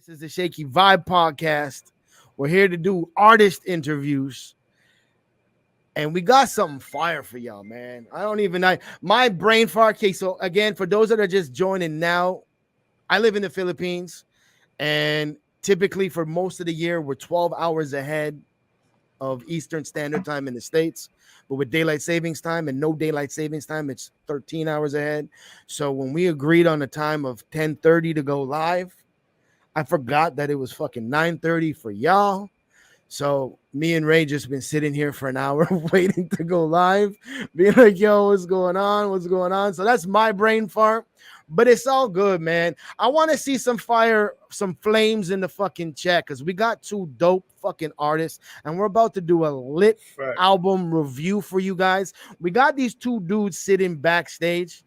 This is the Shakey Vibe podcast. We're here to do artist interviews. And we got something fire for y'all, man. I don't even know. My brain fart. Okay, so again, for those that are just joining now, I live in the Philippines. And typically for most of the year, we're 12 hours ahead of Eastern Standard Time in the States. But with daylight savings time and no daylight savings time, it's 13 hours ahead. So when we agreed on a time of 10:30 to go live, I forgot that it was fucking 9:30 for y'all. So me and Ray just been sitting here for an hour waiting to go live, being like, yo, what's going on? What's going on? So that's my brain fart, but it's all good, man. I want to see some fire, some flames in the fucking chat because we got two dope fucking artists and we're about to do a lit album review for you guys. We got these two dudes sitting backstage.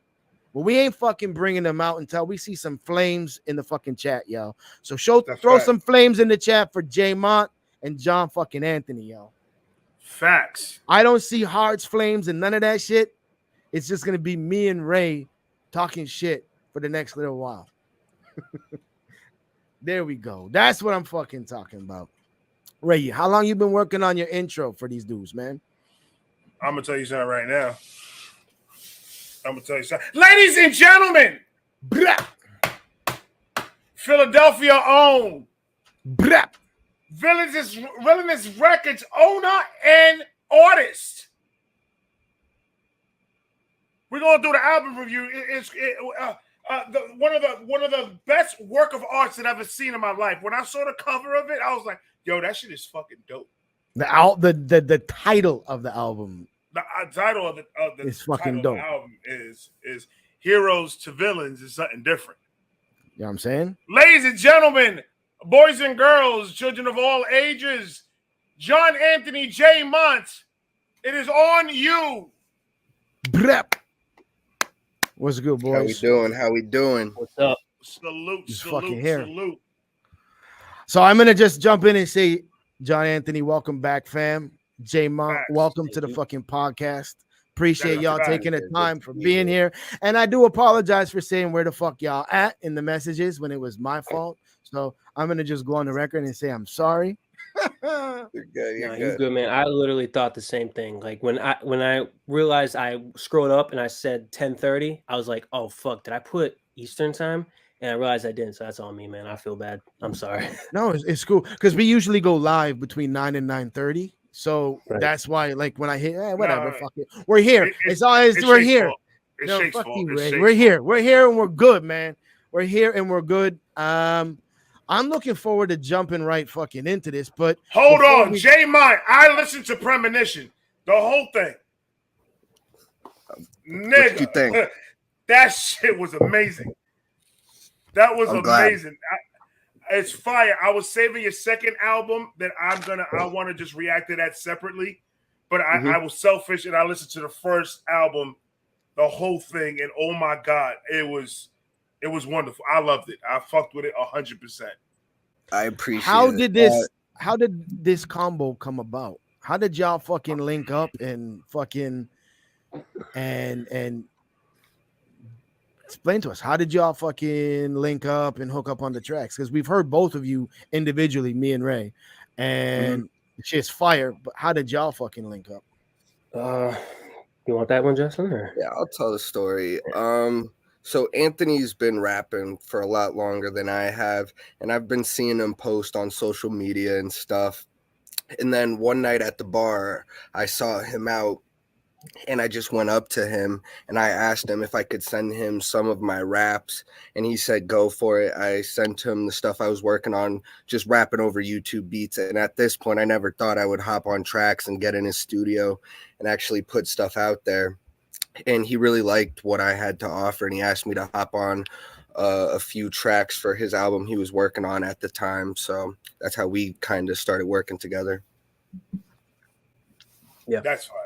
But we ain't fucking bringing them out until we see some flames in the fucking chat, yo. So throw some flames in the chat for J Mont and John fucking Anthony, yo. Facts. I don't see hearts, flames, and none of that shit. It's just gonna be me and Ray talking shit for the next little while. There we go. That's what I'm fucking talking about. Ray, how long you been working on your intro for these dudes, man? I'm gonna tell you something right now. Ladies and gentlemen, Philadelphia owned Villainz Records owner and artist. We're gonna do the album review. One of the best work of arts that I've ever seen in my life. When I saw the cover of it, I was like, "Yo, that shit is fucking dope." The title of the album. The title of the it's fucking dope. Album is Heroes to Villains is something different. You know what I'm saying? Ladies and gentlemen, boys and girls, children of all ages, John Anthony J Mont, it is on you. What's good, boys? How we doing? What's up? Salute. So I'm gonna just jump in and say, John Anthony, welcome back, fam. J Mont, welcome to the fucking podcast. Appreciate y'all taking the time for being here. And I do apologize for saying where the fuck y'all at in the messages when it was my fault. So I'm gonna just go on the record and say I'm sorry. You're good. You're good, man. I literally thought the same thing. Like when I realized I scrolled up and I said 10:30, I was like, oh fuck, did I put Eastern time? And I realized I didn't. So that's on me, man. I feel bad. I'm sorry. No, it's cool because we usually go live between 9 and 9:30. So that's why, like, when I hit, whatever, fuck it. We're here. We're here. No, fuck you, Ray. We're here. We're here and we're good, man. We're here and we're good. I'm looking forward to jumping right fucking into this, but hold on, J Mont. I listened to Premonition, the whole thing. Nigga, what you think? That shit was amazing. That was amazing. It's fire. I was saving your second album that I want to just react to that separately. But I was selfish and I listened to the first album, the whole thing, and oh my God, it was wonderful. I loved it. I fucked with it 100%. I appreciate How did this combo come about? How did y'all fucking link up and fucking and explain to us, how did y'all fucking link up and hook up on the tracks? Because we've heard both of you individually, me and Ray, and shit's fire. But how did y'all fucking link up? You want that one, Justin? Or? Yeah, I'll tell the story. So Anthony's been rapping for a lot longer than I have, and I've been seeing him post on social media and stuff. And then one night at the bar, I saw him out. And I just went up to him and I asked him if I could send him some of my raps. And he said, go for it. I sent him the stuff I was working on, just rapping over YouTube beats. And at this point, I never thought I would hop on tracks and get in his studio and actually put stuff out there. And he really liked what I had to offer. And he asked me to hop on a few tracks for his album he was working on at the time. So that's how we kind of started working together. Yeah, that's fine.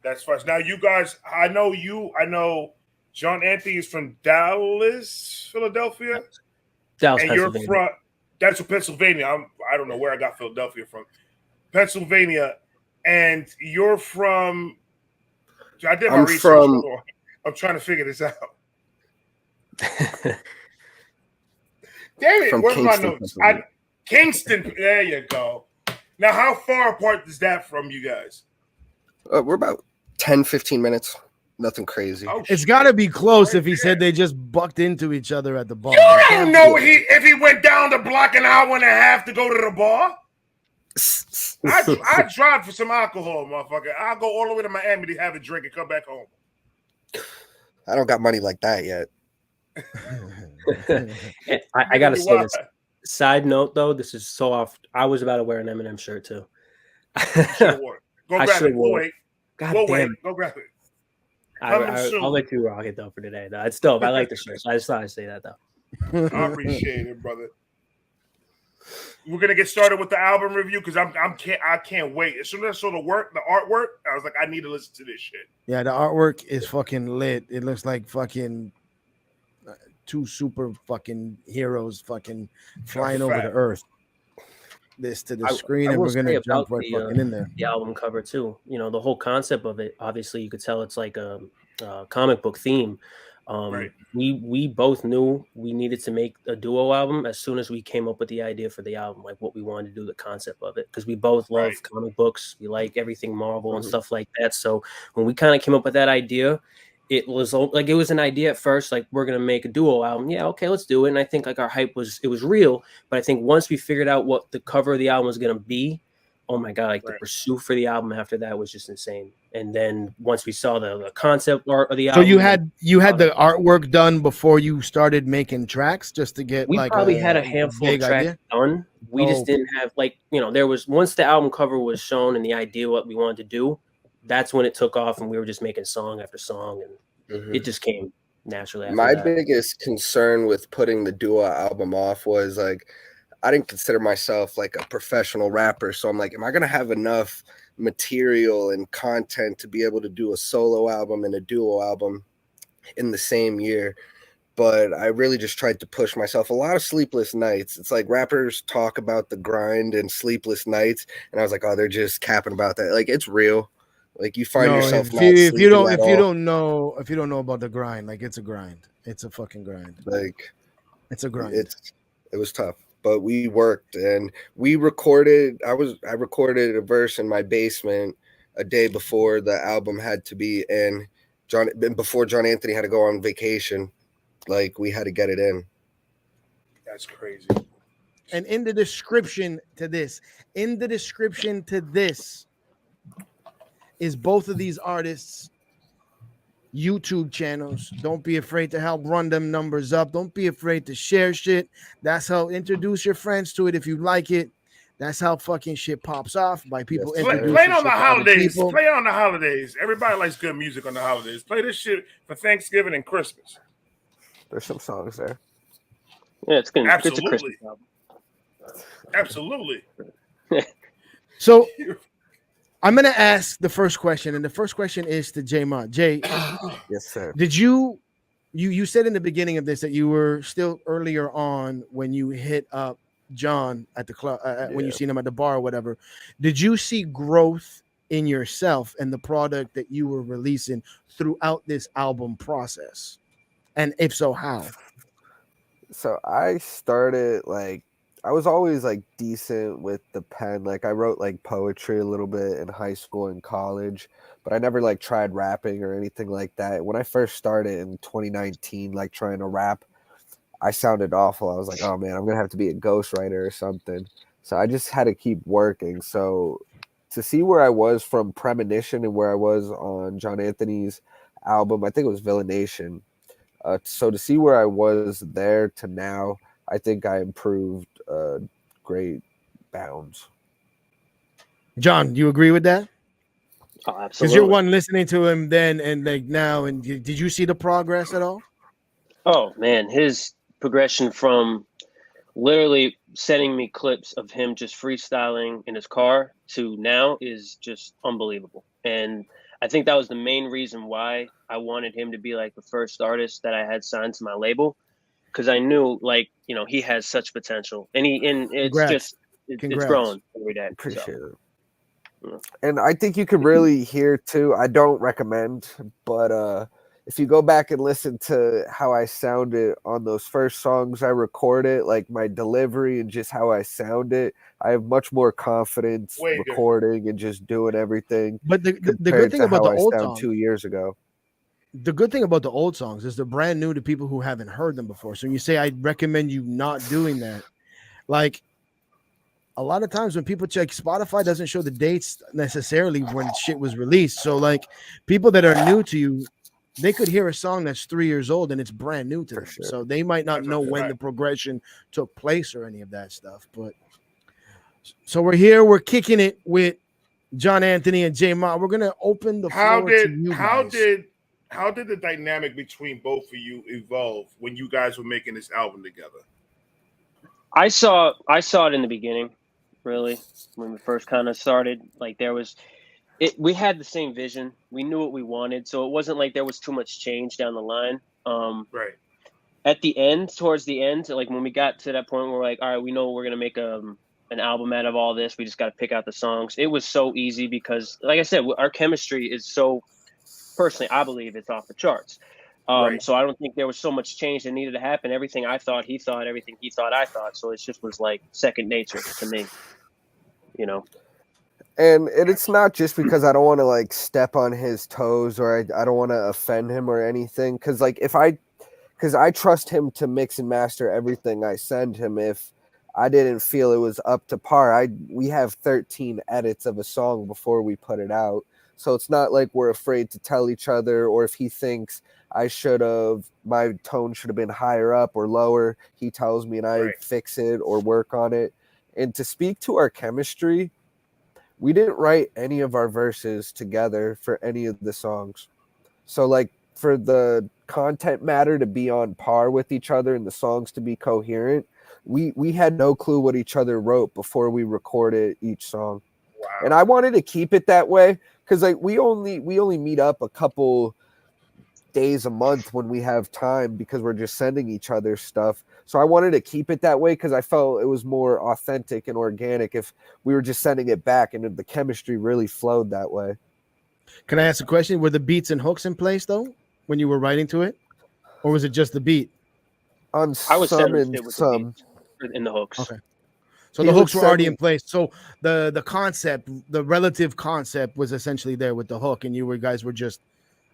That's fine. Now, you guys, I know John Anthony is from Dallas, Philadelphia. Dallas, and Pennsylvania. You're from that's from Pennsylvania. I don't know where I got Philadelphia from. Pennsylvania. And you're from I did my research. I'm trying to figure this out. Damn it! From Where's my Kingston, notes? Kingston. There you go. Now, how far apart is that from you guys? We're about 10, 15 minutes. Nothing crazy. Oh, It's got to be close Right if he there. said they just bucked into each other at the bar. You don't know if he went down the block an hour and a half to go to the bar. I drive for some alcohol, motherfucker. I'll go all the way to Miami to have a drink and come back home. I don't got money like that yet. I gotta say this. Side note, though, this is so off. I was about to wear an Eminem shirt too. Go grab it. Go wait. God damn it. Go grab it. I'll let you rock it though for today. Though it's dope. I like the shirt. So I just thought I'd say that though. I appreciate it, brother. We're gonna get started with the album review because I can't wait. As soon as I saw the artwork, I was like, I need to listen to this shit. Yeah, the artwork is fucking lit. It looks like fucking two super fucking heroes fucking flying over the earth. This to the screen, and we're gonna jump right fucking in there. The album cover too. You know, the whole concept of it. Obviously, you could tell it's like a comic book theme. Right. We both knew we needed to make a duo album as soon as we came up with the idea for the album, like what we wanted to do, the concept of it, because we both love comic books. We like everything Marvel and stuff like that. So when we kind of came up with that idea, it was like it was an idea at first, like we're gonna make a duo album. Yeah, okay, let's do it. And I think like our hype was real, but I think once we figured out what the cover of the album was gonna be, oh my god, like the pursuit for the album after that was just insane. And then once we saw the concept art of the album, so you had the artwork done before you started making tracks, just to get. We like probably had a handful of tracks done. We just didn't have there was once the album cover was shown and the idea what we wanted to do, that's when it took off and we were just making song after song and it just came naturally. My biggest concern with putting the duo album off was like I didn't consider myself like a professional rapper, so I'm like, am I gonna have enough material and content to be able to do a solo album and a duo album in the same year? But I really just tried to push myself. A lot of sleepless nights. It's like rappers talk about the grind and sleepless nights, and I was like, oh, they're just capping about that. Like it's real. Like you find yourself if you don't know about the grind, like it's a grind. It's a fucking grind. Like it's a grind. It was tough. But we worked and we recorded. I recorded a verse in my basement a day before the album had to be in. Before John Anthony had to go on vacation, like we had to get it in. That's crazy. And in the description to this, is both of these artists' YouTube channels. Don't be afraid to help run them numbers up. Don't be afraid to share shit. That's how introduce your friends to it if you like it. That's how fucking shit pops off by people. Play on the holidays. Play on the holidays. Everybody likes good music on the holidays. Play this shit for Thanksgiving and Christmas. There's some songs there. Yeah, it's good. Absolutely. Absolutely. So I'm going to ask the first question, and the first question is to J Mont. Jay, yes, sir. Did you said in the beginning of this that you were still earlier on when you hit up John at the club, when you seen him at the bar or whatever. Did you see growth in yourself and the product that you were releasing throughout this album process? And if so, how? So I started I was always decent with the pen. Like I wrote poetry a little bit in high school and college, but I never tried rapping or anything like that. When I first started in 2019, trying to rap, I sounded awful. I was like, oh man, I'm gonna have to be a ghostwriter or something. So I just had to keep working. So to see where I was from Premonition and where I was on John Anthony's album, I think it was Villaination. So to see where I was there to now, I think I improved great bounds. John, do you agree with that? Oh, absolutely. Because you're one listening to him then and now, and did you see the progress at all? Oh man, his progression from literally sending me clips of him just freestyling in his car to now is just unbelievable. And I think that was the main reason why I wanted him to be the first artist that I had signed to my label, because I knew he has such potential, and it's growing every day. Appreciate it. Yeah. And I think you could really hear too. I don't recommend, but if you go back and listen to how I sounded on those first songs I recorded, like my delivery and just how I sounded, I have much more confidence Way recording and just doing everything. But the good compared thing to about how the I old sound songs, 2 years ago. the good thing about the old songs is they're brand new to people who haven't heard them before. So you say, I recommend you not doing that. Like, a lot of times when people check, Spotify doesn't show the dates necessarily when shit was released. So like people that are new to you, they could hear a song that's 3 years old and it's brand new to For them. sure. So they might not That's know a when fact. the progression took place or any of that stuff. But so we're here, we're kicking it with John Anthony and J Mont. We're gonna open the floor to you guys. How did the dynamic between both of you evolve when you guys were making this album together? I saw it in the beginning, really, when we first kind of started. Like we had the same vision. We knew what we wanted, so it wasn't like there was too much change down the line. Right. At the end, towards the end, like when we got to that point where we're like, all right, we know we're gonna make an album out of all this. We just got to pick out the songs. It was so easy because, like I said, our chemistry is so. Personally, I believe it's off the charts. Right. So I don't think there was so much change that needed to happen. Everything I thought, he thought. Everything he thought, I thought. So it just was like second nature to me, you know. And it's not just because I don't want to like step on his toes or I don't want to offend him or anything. Because like because I trust him to mix and master everything I send him. If I didn't feel it was up to par, we have 13 edits of a song before we put it out. So it's not like we're afraid to tell each other, or if he thinks my tone should have been higher up or lower, he tells me and I fix it or work on it. And to speak to our chemistry, we didn't write any of our verses together for any of the songs. So like for the content matter to be on par with each other and the songs to be coherent, we had no clue what each other wrote before we recorded each song. Wow. And I wanted to keep it that way because like we only meet up a couple days a month when we have time because we're just sending each other stuff. So I wanted to keep it that way because I felt it was more authentic and organic if we were just sending it back, and the chemistry really flowed that way. Can I ask a question? Were the beats and hooks in place though when you were writing to it, or was it just the beat? On I was some in and some in the hooks. Okay. So the hooks were already in place. So the concept, the relative concept was essentially there with the hook, and guys were just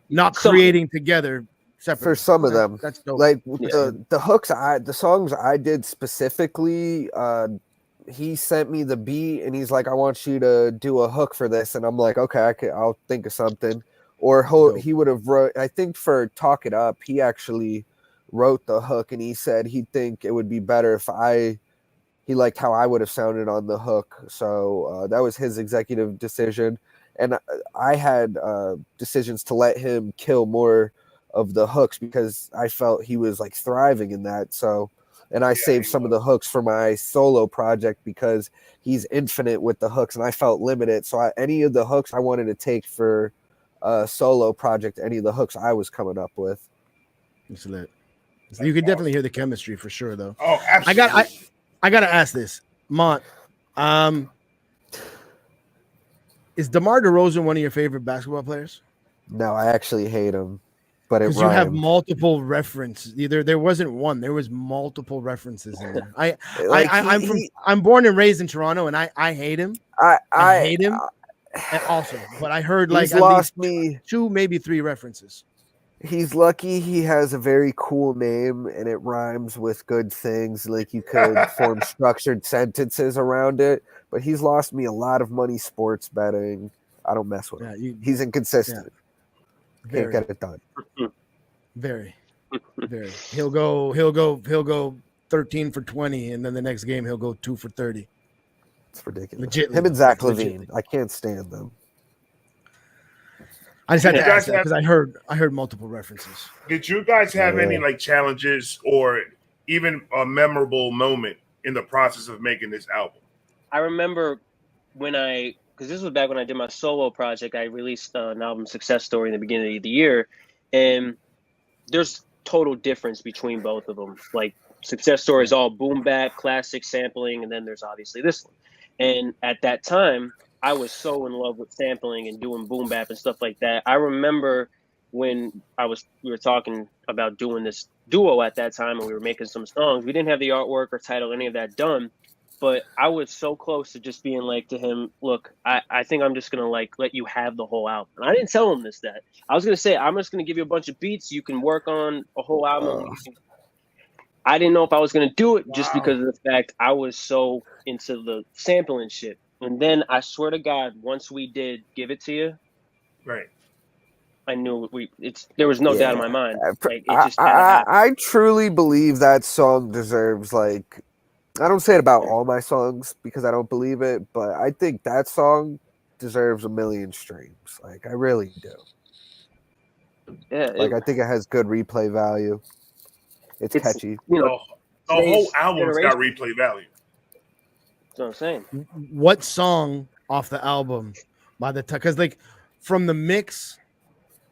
not creating together separately. For some of them. That's dope. Like the hooks, the songs I did specifically, he sent me the beat and he's like, I want you to do a hook for this. And I'm like, okay, I'll think of something. Or he would have wrote, I think for Talk It Up, he actually wrote the hook and he said he'd think it would be better if he liked how I would have sounded on the hook. So that was his executive decision. And I had decisions to let him kill more of the hooks because I felt he was like thriving in that. So, and I saved some of the hooks for my solo project because he's infinite with the hooks and I felt limited. So any of the hooks I wanted to take for a solo project, any of the hooks I was coming up with. It's lit. So you could definitely hear the chemistry for sure though. Oh, absolutely. I gotta ask this, Mont. Is DeMar DeRozan one of your favorite basketball players? No, I actually hate him, but because you have multiple references. There wasn't one; there was multiple references in there. I'm born and raised in Toronto, and I hate him. I hate him also, but I heard like at least two, maybe three references. He's lucky he has a very cool name and it rhymes with good things. Like you could form structured sentences around it. But he's lost me a lot of money sports betting. I don't mess with him. He's inconsistent. Yeah. Can't get it done. Very. He'll go 13 for 20, and then the next game he'll go 2 for 30. It's ridiculous. Legitly, him and Zach LaVine. I can't stand them. I just had to ask that because I heard multiple references. Did you guys have any like challenges or even a memorable moment in the process of making this album? I remember because this was back when I did my solo project, I released an album, Success Story, in the beginning of the year, and there's total difference between both of them. Like Success Story is all boom bap, classic sampling, and then there's obviously this one. And at that time, I was so in love with sampling and doing boom bap and stuff like that. I remember when we were talking about doing this duo at that time, and we were making some songs. We didn't have the artwork or title, any of that done. But I was so close to just being like to him, look, I think I'm just gonna like let you have the whole album. And I didn't tell him that. I was gonna say, I'm just gonna give you a bunch of beats. You can work on a whole album. I didn't know if I was gonna do it just because of the fact I was so into the sampling shit. And then I swear to God, once we did Give It To You, right, I knew there was no doubt in my mind. Like, I truly believe that song deserves, like, I don't say it about all my songs because I don't believe it, but I think that song deserves 1 million streams. Like, I really do. Yeah, like I think it has good replay value. It's catchy. You know, the whole album's got replay value. That's what I'm saying. What song off the album by the time? Because like from the mix,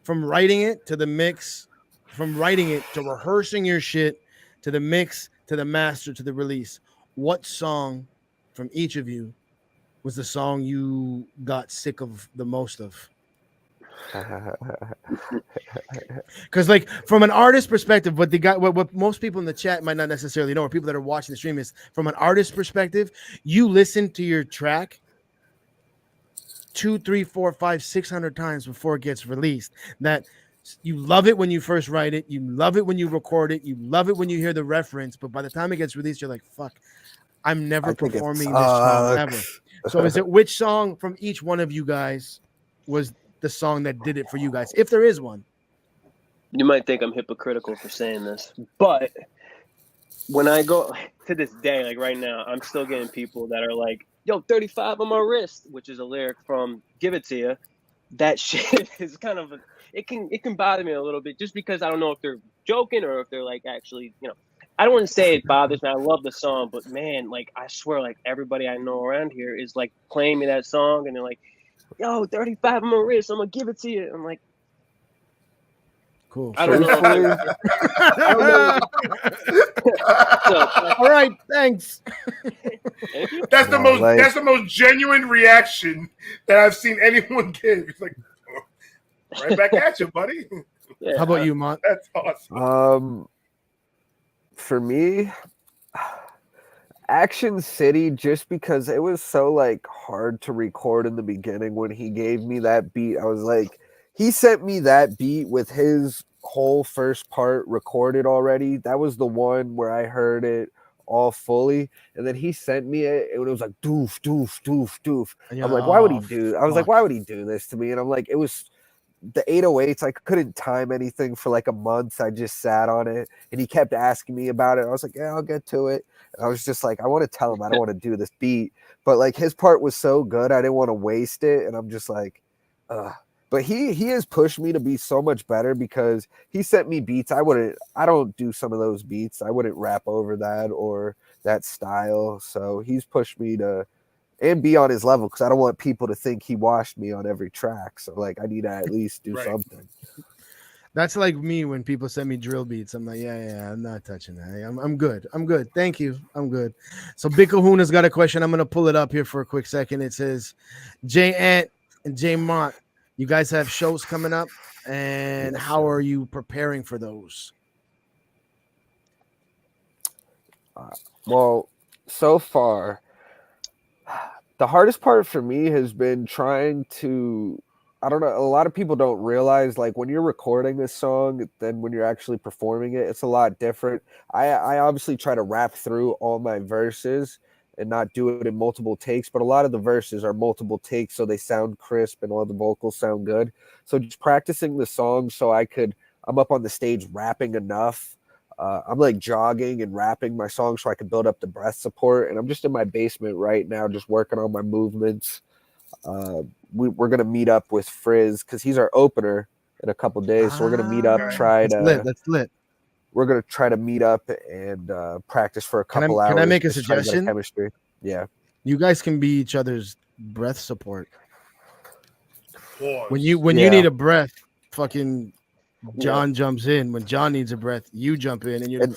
from writing it to the mix, from writing it to rehearsing your shit to the mix to the master to the release, what song from each of you was the song you got sick of the most of? Because like from an artist perspective, what most people in the chat might not necessarily know, or people that are watching the stream, is from an artist perspective, you listen to your track 2, 3, 4, 5, 600 times before it gets released. That you love it when you first write it, you love it when you record it, you love it when you hear the reference, but by the time it gets released, you're like, fuck, I'm never performing this song ever. So is it which song from each one of you guys was the song that did it for you guys, if there is one? You might think I'm hypocritical for saying this, but when I go to this day, like right now, I'm still getting people that are like, yo, 35 on my wrist, which is a lyric from Give It To You. That shit is kind of it can bother me a little bit, just because I don't know if they're joking or if they're like actually, I don't want to say it bothers me. I love the song, but man, like I swear, like everybody I know around here is like playing me that song, and they're like, yo, 35 on my wrist, I'm gonna give it to you. I'm like, cool. I don't know. All right, thanks. Thank you. That's the most genuine reaction that I've seen anyone give. It's like, right back at you, buddy. Yeah. How about you, Mont? That's awesome. For me, Action City, just because it was so like hard to record in the beginning. When he gave me that beat, I was like, he sent me that beat with his whole first part recorded already. That was the one where I heard it all fully, and then he sent me it, and it was like doof doof doof doof. I'm like, why would he do? I was like, why would he do this to me? And I'm like, it was the 808s. I couldn't time anything for like a month. I just sat on it, and he kept asking me about it. I was like, yeah, I'll get to it. And I was just like, I want to tell him I don't want to do this beat, but like his part was so good, I didn't want to waste it. And I'm just like, but he has pushed me to be so much better, because he sent me beats. I don't do some of those beats. I wouldn't rap over that or that style. So he's pushed me to and be on his level, because I don't want people to think he washed me on every track. So like I need to at least do something. That's like me when people send me drill beats. I'm like, yeah, I'm not touching that. I'm good. Thank you. I'm good. So Big Kahuna's got a question. I'm gonna pull it up here for a quick second. It says, J Ant and J Mont, you guys have shows coming up, and how are you preparing for those? Well, so far, the hardest part for me has been trying to, I don't know, a lot of people don't realize, like, when you're recording this song, then when you're actually performing it, it's a lot different. I obviously try to rap through all my verses and not do it in multiple takes, but a lot of the verses are multiple takes, so they sound crisp and all the vocals sound good. So just practicing the song so I'm up on the stage rapping enough. I'm like jogging and rapping my song so I can build up the breath support. And I'm just in my basement right now, just working on my movements. We're going to meet up with Frizz because he's our opener in a couple days. So we're going to meet up, That's lit. We're going to try to meet up and practice for a couple hours. Can I make a suggestion? Chemistry. Yeah. You guys can be each other's breath support. Pause. When you need a breath, fucking John jumps in. When John needs a breath, you jump in, and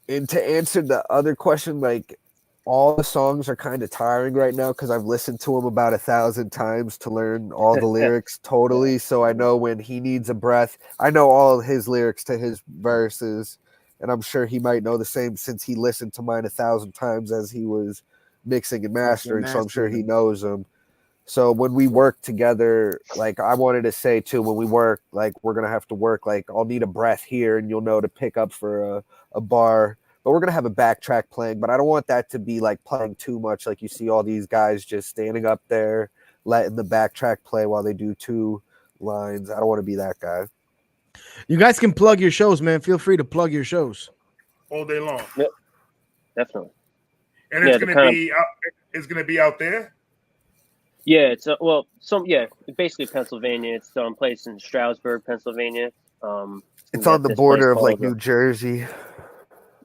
and to answer the other question, like all the songs are kind of tiring right now because I've listened to them about 1,000 times to learn all the lyrics totally. So I know when he needs a breath. I know all of his lyrics to his verses, and I'm sure he might know the same since he listened to mine 1,000 times as he was mixing and mastering. So I'm sure he knows them. So when we work together, like I wanted to say too, when we work, like we're gonna have to work. Like I'll need a breath here, and you'll know to pick up for a bar. But we're gonna have a backtrack playing. But I don't want that to be like playing too much. Like you see all these guys just standing up there, letting the backtrack play while they do 2 lines. I don't want to be that guy. You guys can plug your shows, man. Feel free to plug your shows all day long. Yep, definitely. And it's gonna be out. It's gonna be out there. Yeah, it's basically Pennsylvania. It's placed in Stroudsburg, Pennsylvania. It's on the border of like New Jersey.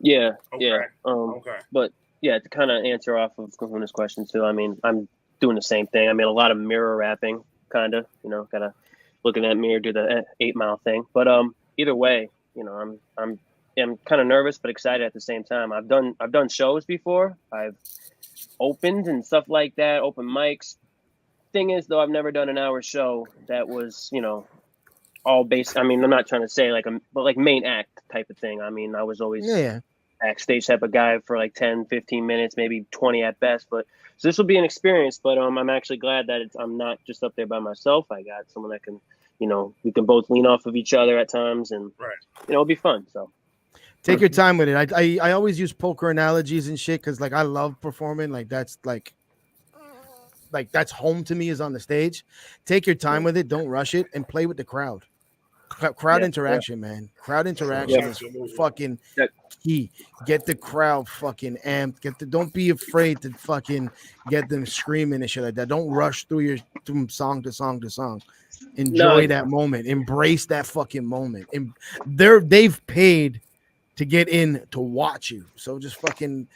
Yeah, okay. Yeah. Okay. But yeah, to kind of answer off of Kahuna's question too, I mean, I'm doing the same thing. I mean, a lot of mirror rapping, kind of, kind of looking at mirror, do the 8 Mile thing. But either way, I'm kind of nervous but excited at the same time. I've done shows before. I've opened and stuff like that, open mics. Thing is, though, I've never done an hour show that was, all based. I mean, I'm not trying to say but like main act type of thing. I mean, I was always backstage type of guy for like 10, 15 minutes, maybe 20 at best. But so this will be an experience. But I'm actually glad that I'm not just up there by myself. I got someone that can, we can both lean off of each other at times, and it'll be fun. So take your time with it. I always use poker analogies and shit because like I love performing. Like that's that's home to me is on the stage. Take your time with it. Don't rush it and play with the crowd. Crowd interaction, man. Crowd interaction is fucking key. Get the crowd fucking amped. Don't be afraid to fucking get them screaming and shit like that. Don't rush through song to song to song. Enjoy that moment. Embrace that fucking moment. And they've paid to get in to watch you. So just fucking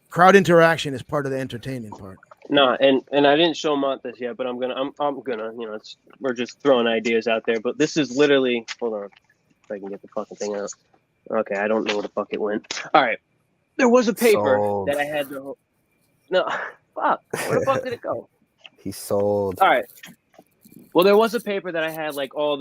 crowd interaction is part of the entertaining part. No, and I didn't show Mont this yet, but I'm gonna, we're just throwing ideas out there. But this is literally, hold on, if I can get the fucking thing out. Okay, I don't know where the fuck it went. All right, there was a paper that I had to. No, fuck, where the fuck did it go? He sold. All right, well, there was a paper that I had like all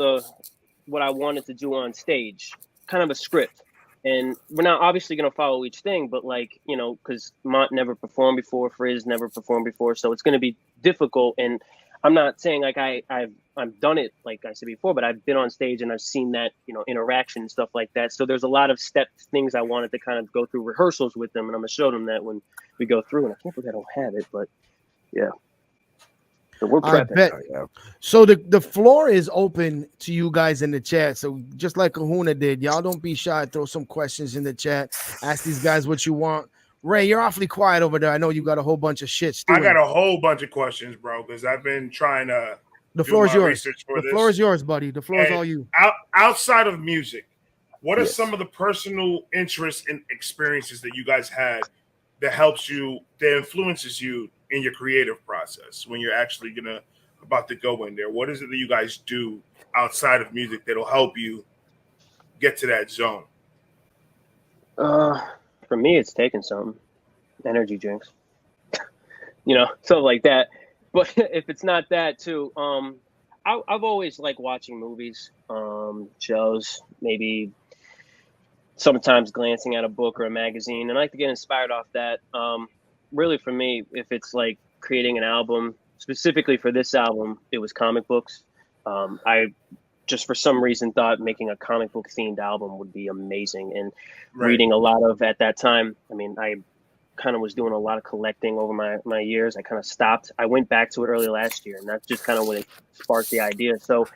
what I wanted to do on stage, kind of a script. And we're not obviously going to follow each thing, but like, because Mont never performed before, Frizz never performed before. So it's going to be difficult. And I'm not saying like I've done it, like I said before, but I've been on stage and I've seen that, interaction and stuff like that. So there's a lot of things I wanted to kind of go through rehearsals with them. And I'm going to show them that when we go through. And I can't believe I don't have it, but yeah. So we're prepping. So the floor is open to you guys in the chat. So just like Kahuna did, y'all don't be shy. Throw some questions in the chat. Ask these guys what you want. Ray, you're awfully quiet over there. I know you got a whole bunch of shit stewing. I got a whole bunch of questions, bro, because I've been trying to. The floor is yours. The floor is yours, buddy. The floor is all you. Outside of music, what are some of the personal interests and experiences that you guys had that influences you in your creative process when you're actually about to go in there? What is it that you guys do outside of music that'll help you get to that zone? For me, it's taking some energy drinks, something like that. But if it's not that too, I've always liked watching movies, shows, maybe sometimes glancing at a book or a magazine, and I like to get inspired off that. Really, for me, if it's like creating an album, specifically for this album, it was comic books. I just for some reason thought making a comic book themed album would be amazing. And reading a lot of, at that time, I mean, I kind of was doing a lot of collecting over my years. I kind of stopped. I went back to it early last year, and that's just kind of when it sparked the idea. So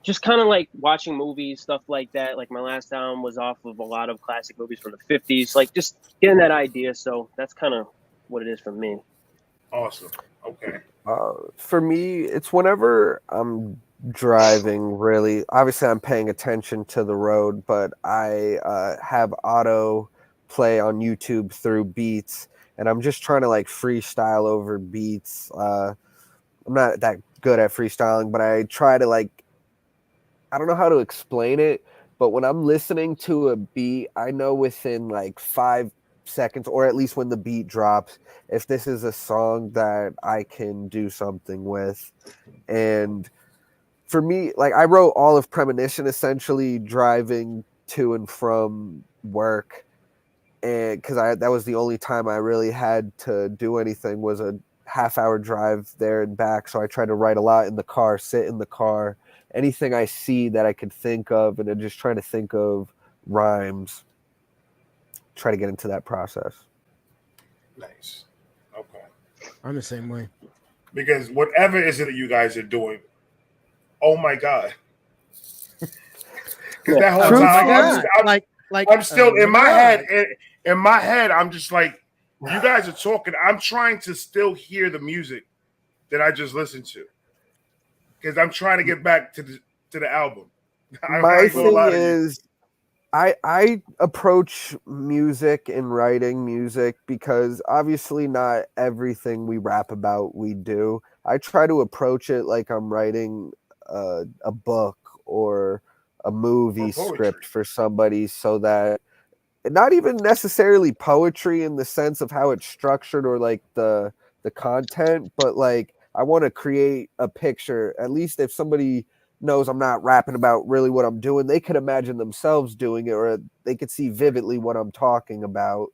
just kind of like watching movies, stuff like that. Like my last album was off of a lot of classic movies from the 50s, like just getting that idea. So that's kind of what it is for me. Awesome. Okay. For me, it's whenever I'm driving, really. Obviously, I'm paying attention to the road, but I have auto play on YouTube through beats, and I'm just trying to like freestyle over beats. I'm not that good at freestyling, but I try to I don't know how to explain it, but when I'm listening to a beat, I know within like 5 seconds, or at least when the beat drops, if this is a song that I can do something with. And for me, like, I wrote all of Premonition essentially driving to and from work, and because that was the only time I really had to do anything, was a half-hour drive there and back. So I tried to write a lot in the car, sit in the car, anything I see that I could think of, and I'm just trying to think of rhymes, try to get into that process. Nice. Okay. I'm the same way. Because whatever it is that you guys are doing, oh my God. Because that whole time, I'm still in my head. In my head, I'm just like, you guys are talking. I'm trying to still hear the music that I just listened to, because I'm trying to get back to the album. My thing is, I approach music and writing music because obviously not everything we rap about we do. I try to approach it like I'm writing a book or a movie script for somebody, so that not even necessarily poetry in the sense of how it's structured or like the content, but like I want to create a picture. At least if somebody knows I'm not rapping about really what I'm doing, they could imagine themselves doing it, or they could see vividly what I'm talking about.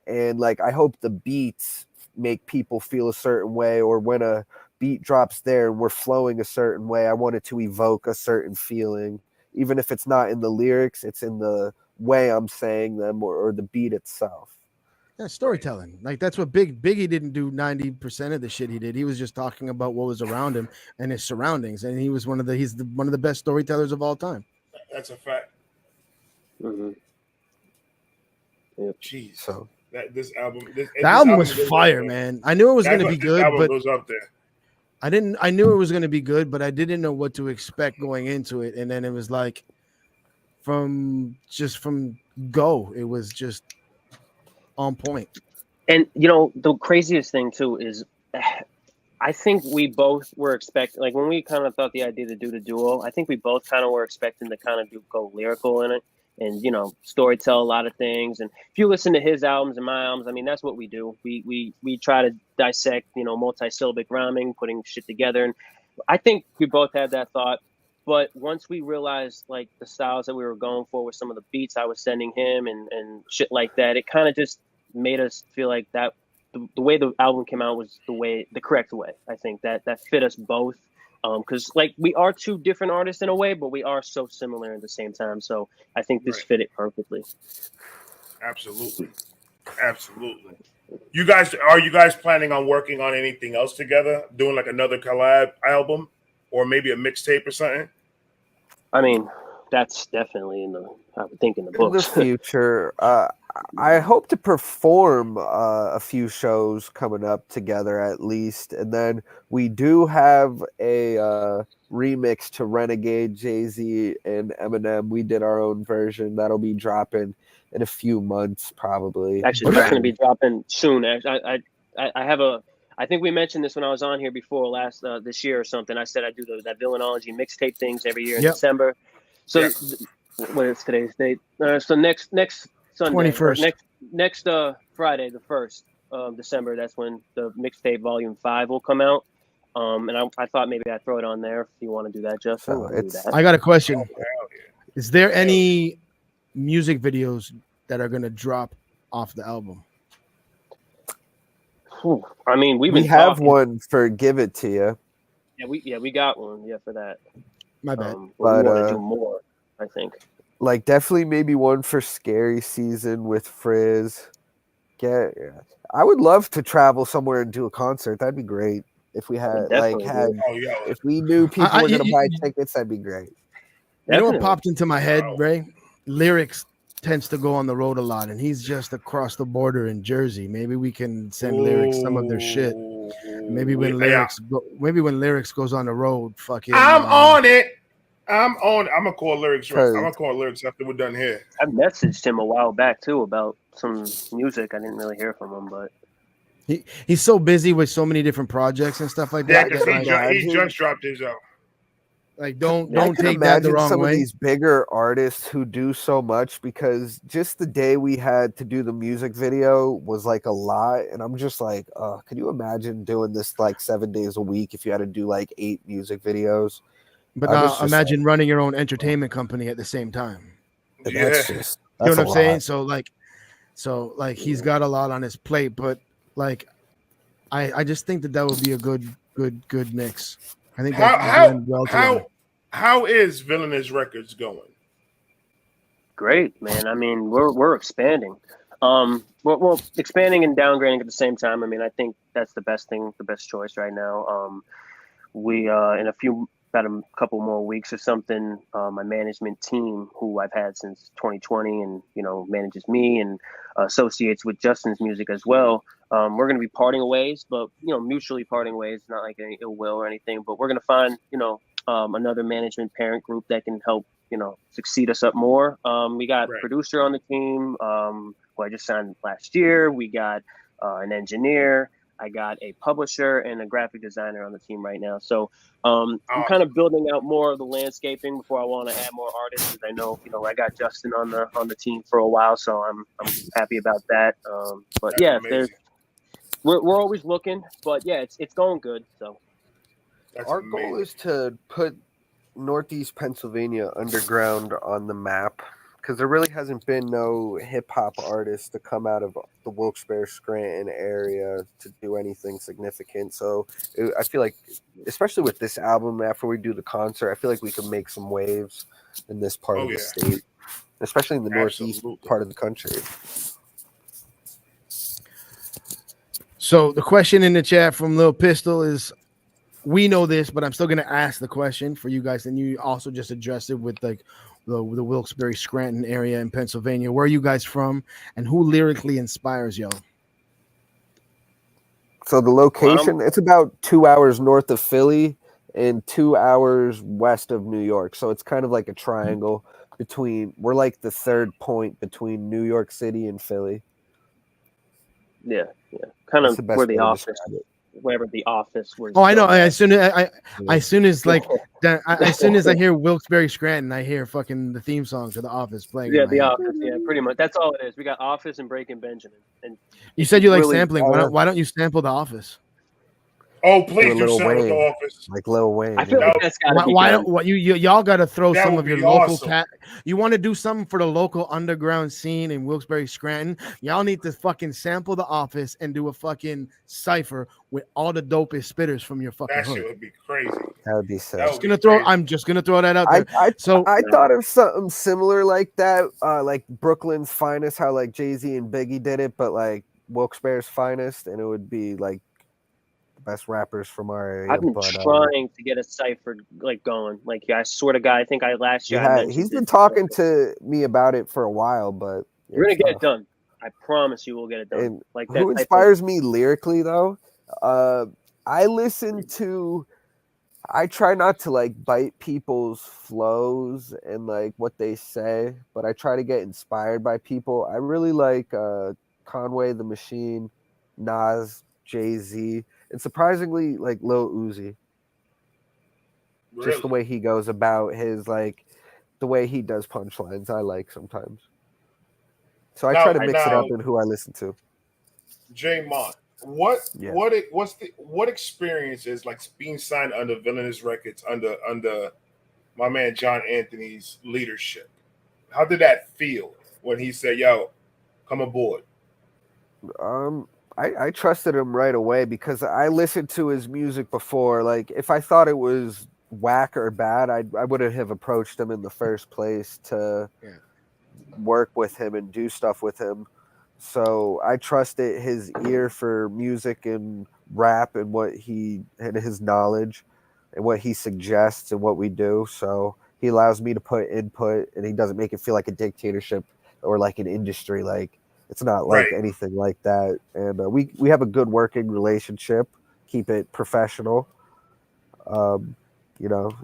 And like, I hope the beats make people feel a certain way, or when a beat drops there and we're flowing a certain way, I want it to evoke a certain feeling, even if it's not in the lyrics, it's in the way I'm saying them, or the beat itself. Yeah, storytelling. Like, that's what Biggie didn't do 90% of the shit he did. He was just talking about what was around him and his surroundings, and he was one of the best storytellers of all time. That's a fact. Mm-hmm. Yep. Jeez. So this album was fire, man. I knew it was going to be good, but goes up there. I knew it was going to be good, but I didn't know what to expect going into it. And then it was like, from go, it was just on point. And you know, the craziest thing too is, I think we both were expecting, like when we kind of thought the idea to do the duo, I think we both kind of were expecting to kind of go lyrical in it, and you know, story tell a lot of things. And if you listen to his albums and my albums, I mean, that's what we do. We try to dissect, you know, multi-syllabic rhyming, putting shit together. And I think we both had that thought. But once we realized like the styles that we were going for with some of the beats I was sending him and shit like that, it kind of just made us feel like that the way the album came out was the correct way. I think that fit us both. Because like we are two different artists in a way, but we are so similar at the same time. So I think this fit it perfectly. Absolutely. Are you guys planning on working on anything else together? Doing like another collab album or maybe a mixtape or something? I mean, that's definitely I would think in the books. In the future, I hope to perform a few shows coming up together at least, and then we do have a remix to Renegade, Jay-Z, and Eminem. We did our own version that'll be dropping in a few months, probably. Actually, that's going to be dropping soon. I have I think we mentioned this when I was on here before this year or something. I said I do that Villainology mixtape things every year in December. So what is today's date? So next Sunday, 21st. Next Friday, the 1st of December. That's when the mixtape Volume 5 will come out. And I thought maybe I'd throw it on there if you want to do that, Justin. I got a question. Is there any music videos that are going to drop off the album? I mean, we have one for Give It To You. Yeah, we got one. Yeah, for that. My bad. But we want to do more, I think. Like definitely maybe one for Scary Season with Frizz. I would love to travel somewhere and do a concert. That'd be great. If we had if we knew people were gonna buy tickets, that'd be great. You know what popped into my head, Ray? Lyrics tends to go on the road a lot, and he's just across the border in Jersey. Maybe we can send Lyrics some of their shit. Maybe when Lyrics goes on the road, fucking. I'm on it. I'm gonna call Lyrics. I'm gonna call Lyrics after we're done here. I messaged him a while back too about some music. I didn't really hear from him, but he's so busy with so many different projects and stuff like that. Yeah, because he just dropped his out. Like, don't I can take that the imagine wrong some way. of these bigger artists who do so much, because just the day we had to do the music video was like a lot, and I'm just like, could you imagine doing this like 7 days a week if you had to do like 8 music videos? But I was now just imagine running your own entertainment company at the same time. like, Yeah. that's just You know that's what a I'm saying? lot. So like he's got a lot on his plate, but like I just think that would be a good mix. I think that would blend well together. How is Villainz Records going? Great, man. I mean, we're expanding. We're expanding and downgrading at the same time. I mean, I think that's the best thing, the best choice right now. We in about a couple more weeks or something, my management team, who I've had since 2020, and manages me and associates with Justin's music as well. We're going to be parting ways, but mutually parting ways, not like any ill will or anything. But we're going to find another management parent group that can help succeed us up more. We got a producer on the team who I just signed last year. We got an engineer. I got a publisher and a graphic designer on the team right now. So I'm kind of building out more of the landscaping before I want to add more artists. Because I know, I got Justin on the team for a while, so I'm happy about that. But That's yeah, we're always looking. But yeah, it's going good. So our goal is to put Northeast Pennsylvania underground on the map, because there really hasn't been no hip hop artists to come out of the Wilkes-Barre, Scranton area to do anything significant. So I feel like, especially with this album, after we do the concert, I feel like we can make some waves in this part of the state, especially in the Northeast part of the country. So the question in the chat from Lil Pistol is, we know this, but I'm still going to ask the question for you guys. And you also just addressed it with like the Wilkes-Barre, Scranton area in Pennsylvania. Where are you guys from, and who lyrically inspires y'all? So the location, it's about 2 hours north of Philly and 2 hours west of New York. So it's kind of like a triangle we're like the third point between New York City and Philly. Yeah. Kind of where the office, wherever the office was. Oh, I know. As soon as I hear Wilkes-Barre, Scranton, I hear fucking the theme song to The Office playing. Yeah, The Office. Yeah, pretty much. That's all it is. We got Office and Breaking Benjamin. And you said you like sampling. Why don't you sample The Office? Oh, please do sample The Office. Like Lil Wayne. I feel like that's gotta be why don't y'all got to throw some of your local awesome. You want to do something for the local underground scene in Wilkes-Barre, Scranton? Y'all need to fucking sample The Office and do a fucking cipher with all the dopest spitters from your fucking That hood. shit would be crazy. That would be sick. I'm just gonna throw that out there. I thought of something similar like that, like Brooklyn's Finest, how like Jay-Z and Biggie did it, but like Wilkes-Barre's Finest, and it would be like best rappers from our area. I've been trying to get a cipher like going. Like, I swear to God, I think last year he's been talking to me about it for a while, but we're gonna get it done. I promise you, we'll get it done. And like that. Who inspires me lyrically though? I try not to like bite people's flows and like what they say, but I try to get inspired by people. I really like Conway the Machine, Nas, Jay-Z, and surprisingly like Lil Uzi. Really? Just the way he goes about his like the way he does punchlines, I like sometimes. So I try to mix it up in who I listen to. J Mont, what experience is like being signed under Villainz Records under my man John Anthony's leadership? How did that feel when he said, "Yo, come aboard"? I trusted him right away because I listened to his music before. Like, if I thought it was whack or bad, I wouldn't have approached him in the first place to work with him and do stuff with him. So I trusted his ear for music and rap and his knowledge and what he suggests and what we do. So he allows me to put input, and he doesn't make it feel like a dictatorship or like an industry. Like, it's not like anything like that. And we have a good working relationship, keep it professional. And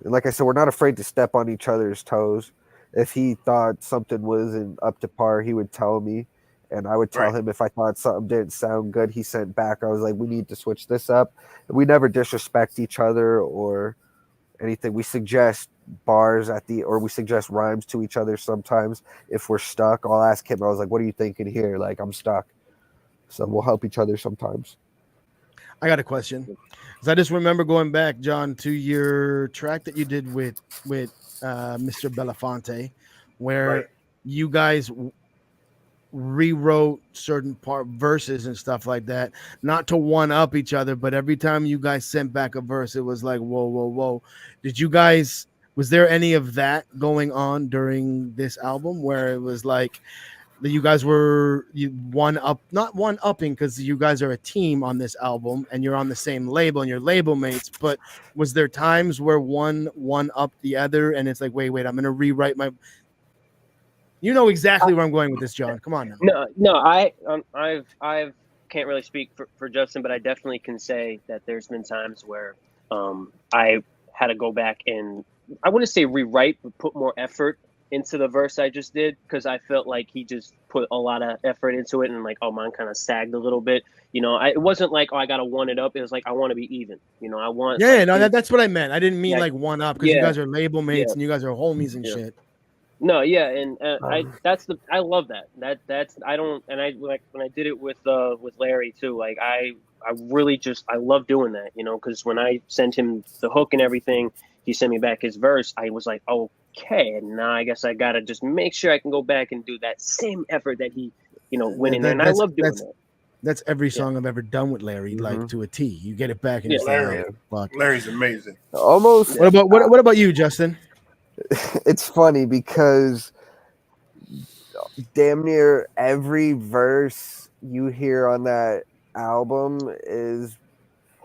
like I said, we're not afraid to step on each other's toes. If he thought something wasn't up to par, he would tell me, and I would tell him if I thought something didn't sound good. He sent back, I was like, we need to switch this up. And we never disrespect each other or anything. We suggest bars or we suggest rhymes to each other sometimes. If we're stuck, I'll ask him. I was like, what are you thinking here? Like, I'm stuck. So we'll help each other sometimes. I got a question. Because I just remember going back, John, to your track that you did with Mr. Belafonte, where you guys rewrote certain verses and stuff like that, not to one up each other, but every time you guys sent back a verse, it was like, whoa, whoa, whoa. Was there any of that going on during this album where it was like that you guys were not one upping, because you guys are a team on this album and you're on the same label and you're label mates, but was there times where one up the other and it's like, wait, I'm going to rewrite my, you know exactly where I'm going with this, John. Come on now. No, I can't really speak for Justin, but I definitely can say that there's been times where I had to go back and, I wouldn't say rewrite, but put more effort into the verse I just did, because I felt like he just put a lot of effort into it, and like, oh, mine kind of sagged a little bit. It wasn't like, oh, I gotta one it up. It was like, I want to be even. I want. Yeah, no, that's what I meant. I didn't mean like one up, because you guys are label mates and you guys are homies and shit. No, yeah, and I love that. That's I don't, and I like when I did it with Larry too. Like I really just, I love doing that, because when I sent him the hook and everything, he sent me back his verse. I was like, okay, and now I guess I gotta just make sure I can go back and do that same effort that he, went in there. And I love doing that. That's every song I've ever done with Larry, like to a T. You get it back and Larry's amazing. Almost. What about you, Justin? It's funny because damn near every verse you hear on that album is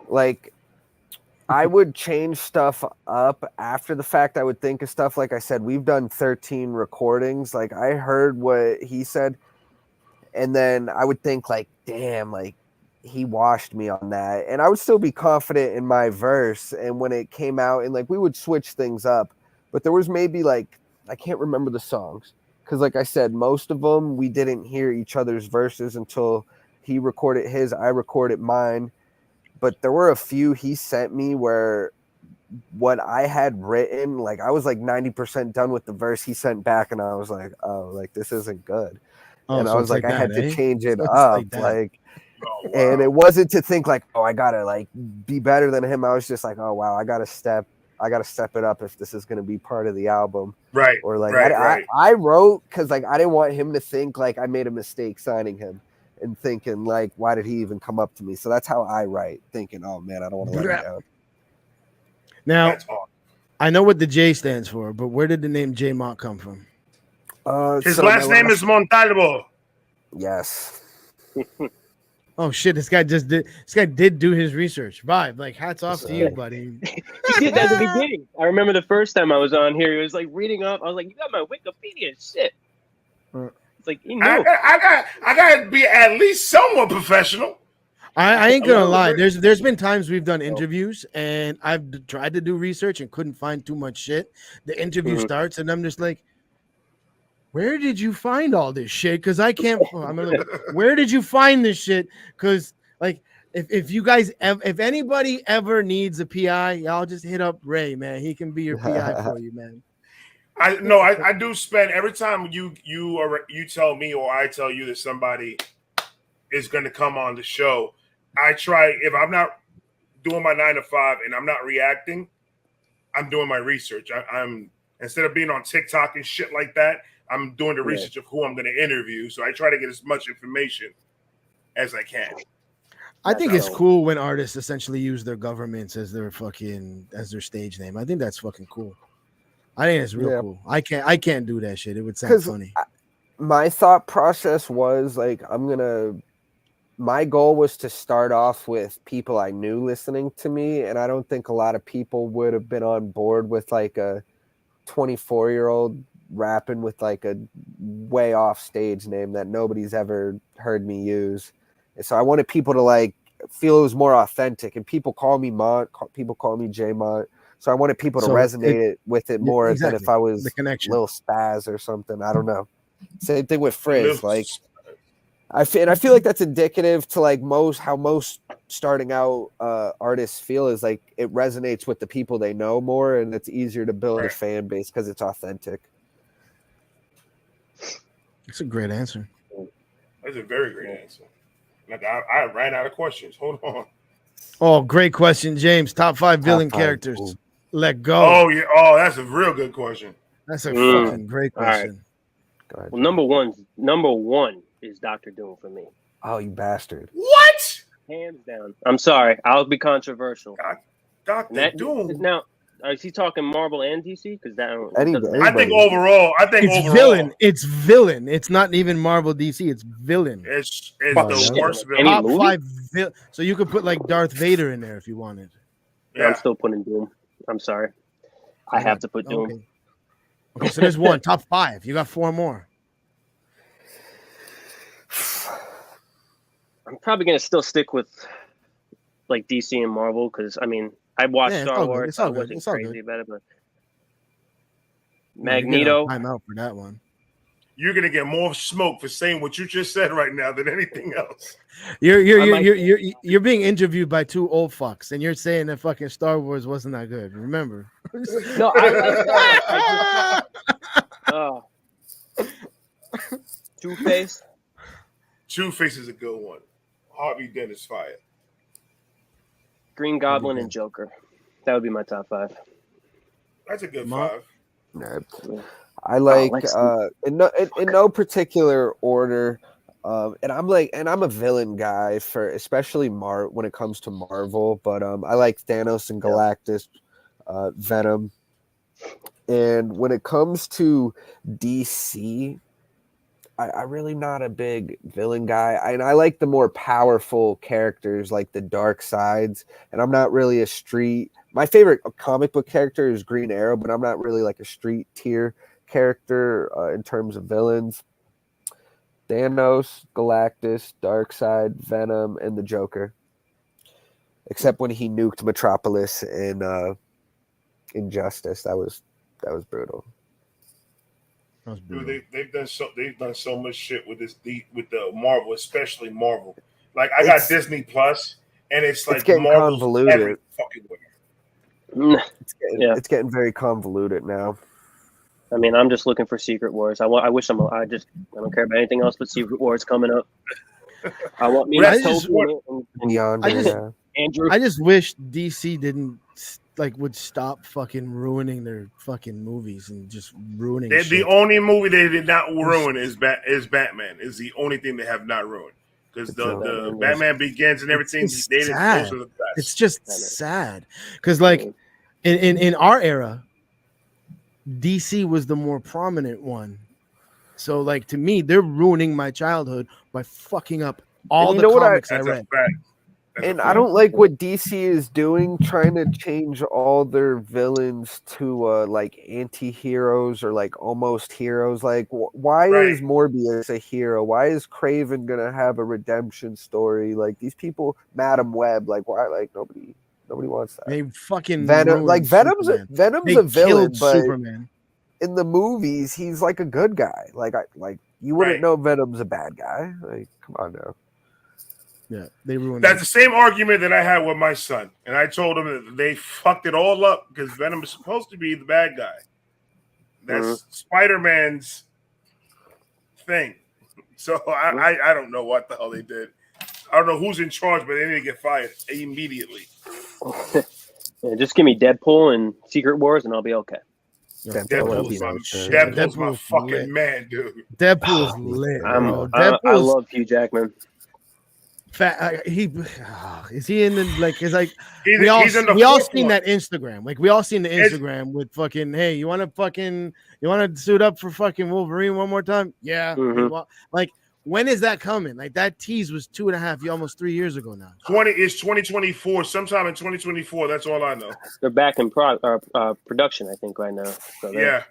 like, I would change stuff up after the fact. I would think of stuff. Like I said, we've done 13 recordings. Like I heard what he said, and then I would think like, damn, like he washed me on that. And I would still be confident in my verse. And when it came out, and like we would switch things up, but there was maybe like, I can't remember the songs, because like I said, most of them we didn't hear each other's verses until he recorded his, I recorded mine. But there were a few he sent me where what I had written, like I was like 90% done with the verse he sent back, and I was like, oh, like this isn't good. And I was like, I had to change it up. And it wasn't to think like, oh, I gotta like be better than him. I was just like, oh wow, I gotta step it up if this is gonna be part of the album. Right. Or like I wrote because like I didn't want him to think like I made a mistake signing him. And thinking like, why did he even come up to me? So that's how I write, thinking, oh man, I don't want to let him down. Now, I know what the J stands for, but where did the name J Mont come from? His last name is Montalvo. Yes. Oh shit! This guy did do his research. Vibe, like hats off to you, buddy. He did that at the beginning. I remember the first time I was on here, he was like reading up. I was like, you got my Wikipedia shit. Like, I got to be at least somewhat professional. I ain't gonna lie. There's been times we've done interviews and I've tried to do research and couldn't find too much shit. The interview starts and I'm just like, where did you find all this shit? Because I can't. Where did you find this shit? Because like, if you guys, if anybody ever needs a PI, y'all just hit up Ray, man. He can be your PI for you, man. I do spend every time you tell me or I tell you that somebody is going to come on the show. I try, if I'm not doing my 9 to 5 and I'm not reacting, I'm doing my research. I'm instead of being on TikTok and shit like that, I'm doing the research of who I'm going to interview. So I try to get as much information as I can. I think it's cool when artists essentially use their governments as their stage name. I think that's fucking cool. I think it's real cool. I can't do that shit. It would sound funny. My thought process was like, my goal was to start off with people I knew listening to me. And I don't think a lot of people would have been on board with like a 24-year-old rapping with like a way off stage name that nobody's ever heard me use. And so I wanted people to like feel it was more authentic. And people call me Mont, people call me J Mont. So I wanted people to resonate with it more than if I was Lil Spaz or something. I don't know. Same thing with Frizz. Like, I feel like that's indicative to like how most starting out artists feel is like it resonates with the people they know more, and it's easier to build a fan base because it's authentic. That's a great answer. That's a very great answer. Like I ran out of questions. Hold on. Oh, great question, James. Top 5 villain characters. Ooh. Let go. Oh yeah. Oh, that's a real good question. That's a fucking great question. Go ahead. Well, number one is Dr. Doom for me. Oh, you bastard! What? Hands down. I'm sorry. I'll be controversial. Dr. Doom. Now, is he talking Marvel and DC? Because that I think overall. It's villain. It's villain. It's not even Marvel DC. It's villain. It's the worst villain. Top 5 so you could put like Darth Vader in there if you wanted. Yeah. I'm still putting Doom. I'm sorry. I have to put Doom. Okay, so there's one. Top 5. You got 4 more. I'm probably gonna still stick with like DC and Marvel because I mean I watched Star Wars. I wasn't crazy about it, but Magneto. I'm out for that one. You're gonna get more smoke for saying what you just said right now than anything else. You're being interviewed by 2 old fucks, and you're saying that fucking Star Wars wasn't that good. Remember? No, Two-Face. Two-Face is a good one. Harvey Dent is fire. Green Goblin and Joker. That would be my top 5. That's a good 5. Yeah. I like in no particular order. And I'm a villain guy for especially when it comes to Marvel, but I like Thanos and Galactus, Venom. And when it comes to DC, I really not a big villain guy. And I like the more powerful characters like the dark sides. And I'm not really a street. My favorite comic book character is Green Arrow, but I'm not really like a street tier character in terms of villains. Thanos, Galactus, Darkseid, Venom, and the Joker. Except when he nuked Metropolis in Injustice, that was brutal. Dude, they've done so much shit with with the Marvel, especially Marvel. Like I got Disney Plus, and it's like getting Marvel's convoluted. every fucking way. It's getting very convoluted now. I mean, I'm just looking for Secret Wars. I don't care about anything else but Secret Wars coming up. I want me. I just wish DC would stop fucking ruining their fucking movies and just ruining. The only movie they did not ruin is Batman. Is the only thing they have not ruined because the Batman Begins and everything. Those are the best. It's just sad because like in our era, DC was the more prominent one. So like to me, they're ruining my childhood by fucking up all the comics I read. And I don't like what DC is doing, trying to change all their villains to like anti-heroes or like almost heroes. Like, why is Morbius a hero? Why is Kraven gonna have a redemption story? Like these people, Madam Web. Like why? Like nobody wants that. They fucking Venom. Like Venom's a villain, but Superman. In the movies, he's like a good guy. Like you wouldn't know Venom's a bad guy. Like come on now. Yeah, they ruined That's the same argument that I had with my son. And I told him that they fucked it all up because Venom is supposed to be the bad guy. That's Spider-Man's thing. So I don't know what the hell they did. I don't know who's in charge, but they need to get fired immediately. Yeah, just give me Deadpool and Secret Wars and I'll be okay. Deadpool's my fucking man, dude. Deadpool's lit. I love Hugh Jackman. Is he in the like? It's like we all seen that Instagram. Like we all seen the Instagram with fucking. Hey, you want to suit up for fucking Wolverine one more time? Yeah. Like when is that coming? Like that tease was 2.5, almost 3 years ago now. 2024. Sometime in 2024. That's all I know. They're back in production, I think, right now. So there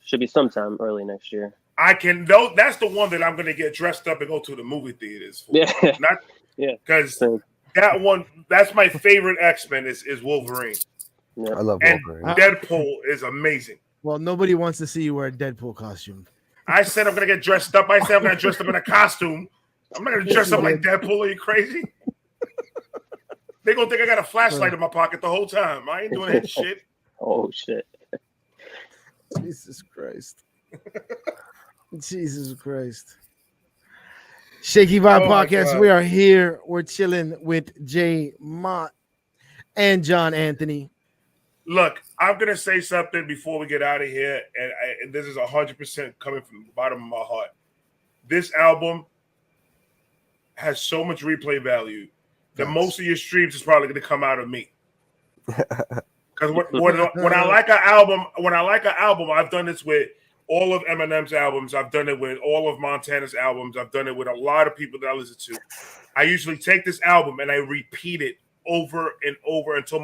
should be sometime early next year. That's the one that I'm going to get dressed up and go to the movie theaters for. Because that one, that's my favorite X-Men is Wolverine. Yeah. I love Wolverine. And Deadpool is amazing. Well, nobody wants to see you wear a Deadpool costume. I said I'm gonna get dressed up. I said I'm gonna dress up in a costume. I'm not gonna dress up like Deadpool. Are you crazy? They gonna think I got a flashlight in my pocket the whole time. I ain't doing that shit. Oh shit. Jesus Christ. Jesus Christ. Shakey Vibe Podcast. We are here. We're chilling with J Mont and John Anthony. Look, I'm gonna say something before we get out of here, and this is 100% coming from the bottom of my heart. This album has so much replay value that most of your streams is probably gonna come out of me. Because when I like an album, I've done this with all of Eminem's albums. I've done it with all of Montana's albums. I've done it with a lot of people that I listen to. I usually take this album and I repeat it over and over until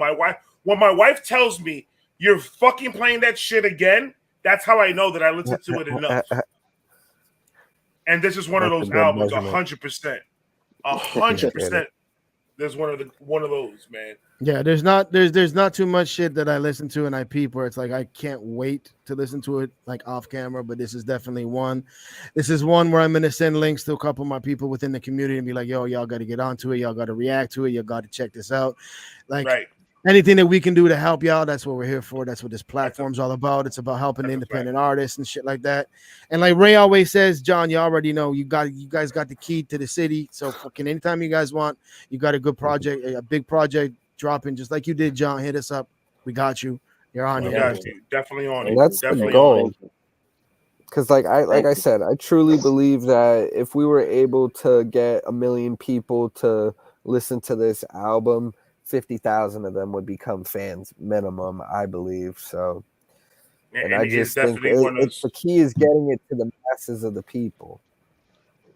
when my wife tells me you're fucking playing that shit again, that's how I know that I listened to it enough. And this is one of those albums, 100%. 100%. There's one of those, man. Yeah, there's not too much shit that I listen to and I peep where it's like I can't wait to listen to it like off camera, but this is definitely one. This is one where I'm gonna send links to a couple of my people within the community and be like, yo, y'all got to get onto it, y'all got to react to it, y'all got to check this out. Like anything that we can do to help y'all, that's what we're here for. That's what this platform's all about. It's about helping independent artists and shit like that. And like Ray always says, John, you already know you guys got the key to the city. So fucking anytime you guys want, you got a good project, a big project dropping, just like you did, John. Hit us up. We got you. You're on here. Definitely on it. That's definitely the goal. Because like I said, I truly believe that if we were able to get 1 million people to listen to this album, 50,000 of them would become fans minimum, I believe. So, and I just think it's the key is getting it to the masses of the people.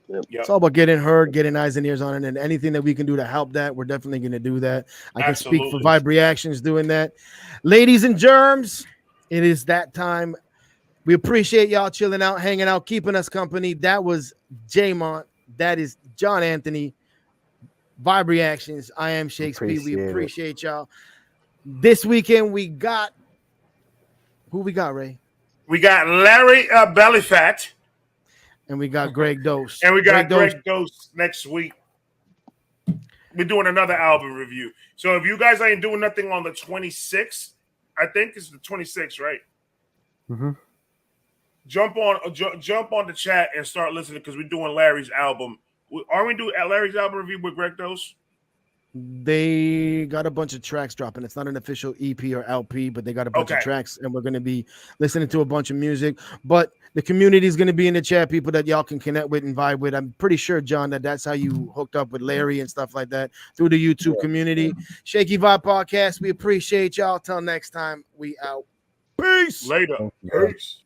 Yep. It's all about getting heard, getting eyes and ears on it, and anything that we can do to help that, we're definitely going to do that. I can speak for Vibe Reactions doing that. Ladies and germs, it is that time. We appreciate y'all chilling out, hanging out, keeping us company. That was J Mont. That is John Anthony. Vibe Reactions. I am Shakespeare. We appreciate y'all. This weekend we got who we got, Ray? We got Larry Bellyfat. And we got Greg Dose. And we got Greg Dose next week. We're doing another album review. So if you guys ain't doing nothing on the 26th, I think it's the 26th, right? Mm-hmm. Jump on the chat and start listening because we're doing Larry's album. Are we doing Larry's album review with Greg Dose? They got a bunch of tracks dropping. It's not an official EP or LP, but they got a bunch of tracks, and we're going to be listening to a bunch of music. But the community is going to be in the chat, people that y'all can connect with and vibe with. I'm pretty sure, John, that's how you hooked up with Larry and stuff like that through the YouTube community. Shakey Vibe Podcast. We appreciate y'all. Till next time, we out. Peace. Later. Peace.